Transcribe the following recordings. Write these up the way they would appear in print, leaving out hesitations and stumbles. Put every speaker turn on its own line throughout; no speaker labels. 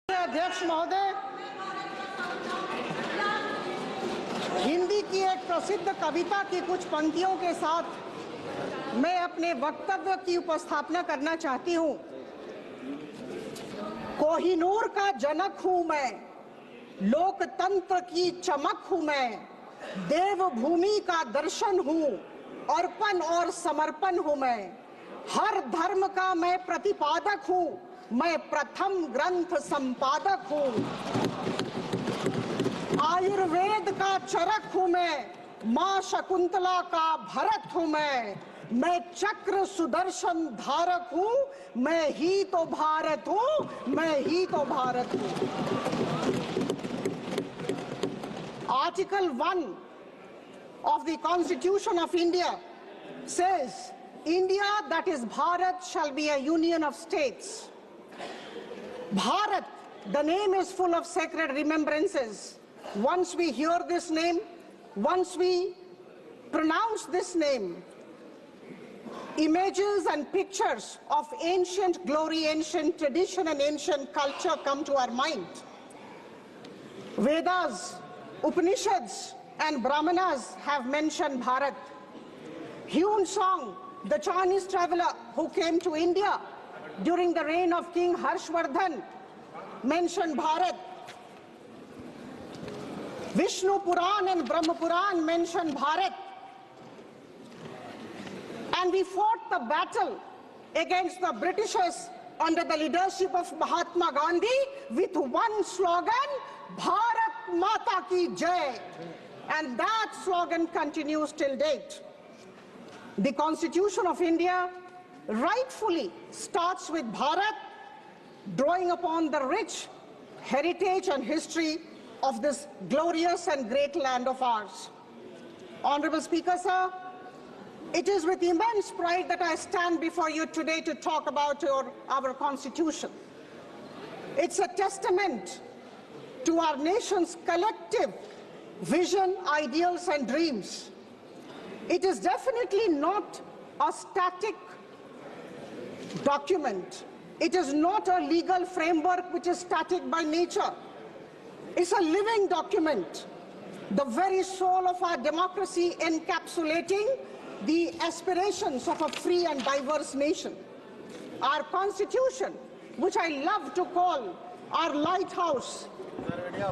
अध्यक्ष महोदय, हिंदी की एक प्रसिद्ध कविता की कुछ पंक्तियों के साथ मैं अपने वक्तव्य की उपस्थापना करना चाहती हूं। कोहिनूर का जनक हूं मैं, लोकतंत्र की चमक हूं मैं, देवभूमि का दर्शन हूं, अर्पण और समर्पण हूं मैं, हर धर्म का मैं प्रतिपादक हूं, मैं प्रथम ग्रंथ संपादक हूं, आयुर्वेद का चरक हूं मैं, मां शकुंतला का भरत हूं मैं चक्र सुदर्शन धारक हूं, मैं ही तो भारत हूं, मैं ही तो भारत हूं। Article 1 of the Constitution of India says, India, that is Bharat, shall be a union of states. Bharat, the name is full of sacred remembrances. Once we hear this name, once we pronounce this name, images and pictures of ancient glory, ancient tradition and ancient culture come to our mind. Vedas, Upanishads and Brahmanas have mentioned Bharat. Hyun Song, the Chinese traveler who came to India during the reign of King Harshvardhan, mentioned Bharat. Vishnu Puran and Brahma Puran mention Bharat. And we fought the battle against the Britishers under the leadership of Mahatma Gandhi with one slogan, Bharat Mata Ki Jai. And that slogan continues till date. The Constitution of India rightfully starts with Bharat, drawing upon the rich heritage and history of this glorious and great land of ours. Honorable Speaker, sir, it is with immense pride that I stand before you today to talk about our Constitution. It's a testament to our nation's collective vision, ideals, and dreams. It is definitely not a static document. It is not a legal framework which is static by nature. It's a living document, the very soul of our democracy, encapsulating the aspirations of a free and diverse nation. Our Constitution, which I love to call our lighthouse,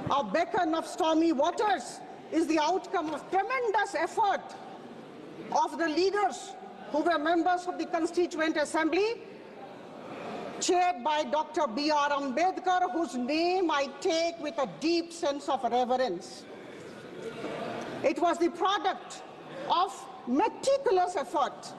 a beacon of stormy waters, is the outcome of tremendous effort of the leaders who were members of the Constituent Assembly, chaired by Dr. B.R. Ambedkar, whose name I take with a deep sense of reverence. It was the product of meticulous effort.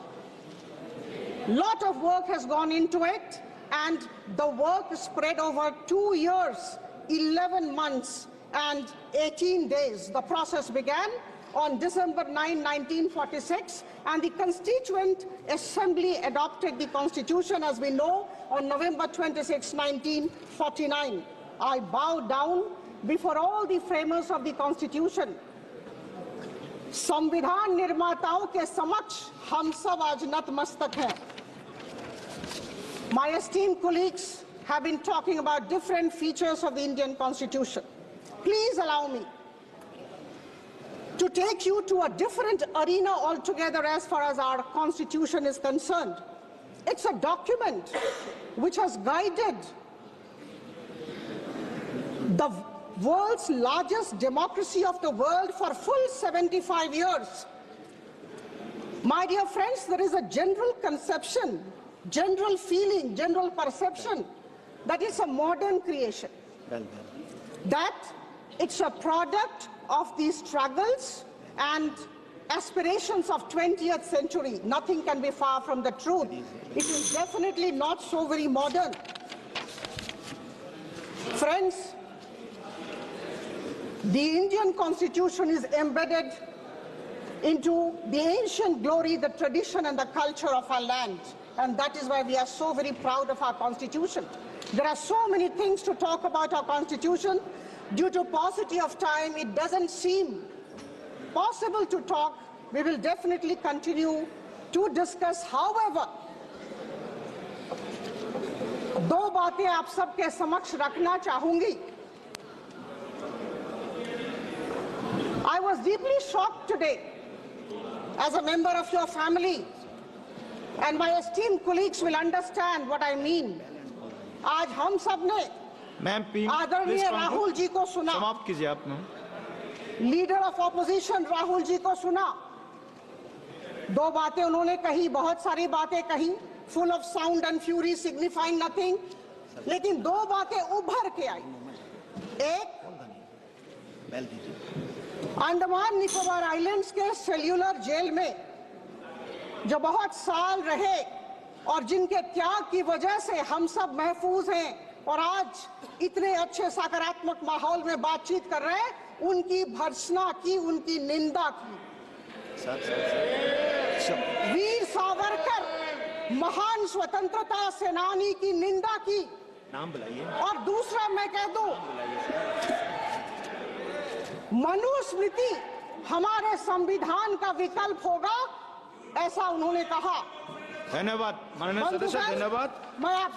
Lot of work has gone into it, and the work spread over 2 years, 11 months, and 18 days. The process began on December 9, 1946, and the Constituent Assembly adopted the Constitution, as we know, on November 26, 1949. I bow down before all the framers of the Constitution. संविधान निर्माताओं के समक्ष हम सब आज नतमस्तक हैं. My esteemed colleagues have been talking about different features of the Indian Constitution. Please allow me to take you to a different arena altogether as far as our Constitution is concerned. It's a document which has guided the world's largest democracy of the world for full 75 years. My dear friends, there is a general conception, general feeling, general perception that it's a modern creation, that it's a product of the struggles and aspirations of 20th century. Nothing can be far from the truth. It is definitely not so very modern. Friends, the Indian Constitution is embedded into the ancient glory, the tradition and the culture of our land. And that is why we are so very proud of our Constitution. There are so many things to talk about our Constitution. Due to paucity of time, it doesn't seem possible to talk. We will definitely continue to discuss. However, दो बातें आप सबके समक्ष रखना चाहूंगी। I was deeply shocked today as a member of your family, and my esteemed colleagues will understand what I mean. आज हम सब ने आदरणीय राहुल जी को सुना,
समाप्त कीजिए आप।
Leader of opposition Rahul ji को सुना। दो बातें उन्होंने कही, बहुत सारी बातें कही, full of sound and fury, signifying nothing, लेकिन दो बातें उभर के आई। एक, अंडमान निकोबार आइलैंड्स के सेल्यूलर जेल में जो बहुत साल रहे और जिनके त्याग की वजह से हम सब महफूज हैं और आज इतने अच्छे सकारात्मक माहौल में बातचीत कर रहे हैं, उनकी भर्त्सना की, उनकी निंदा की। वीर सावरकर महान स्वतंत्रता सेनानी की निंदा की।
नाम बुलाइए।
और दूसरा मैं कह दूं, मनुस्मृति हमारे संविधान का विकल्प होगा, ऐसा उन्होंने कहा।
धन्यवाद माननीय सदस्य, धन्यवाद।
मैं आप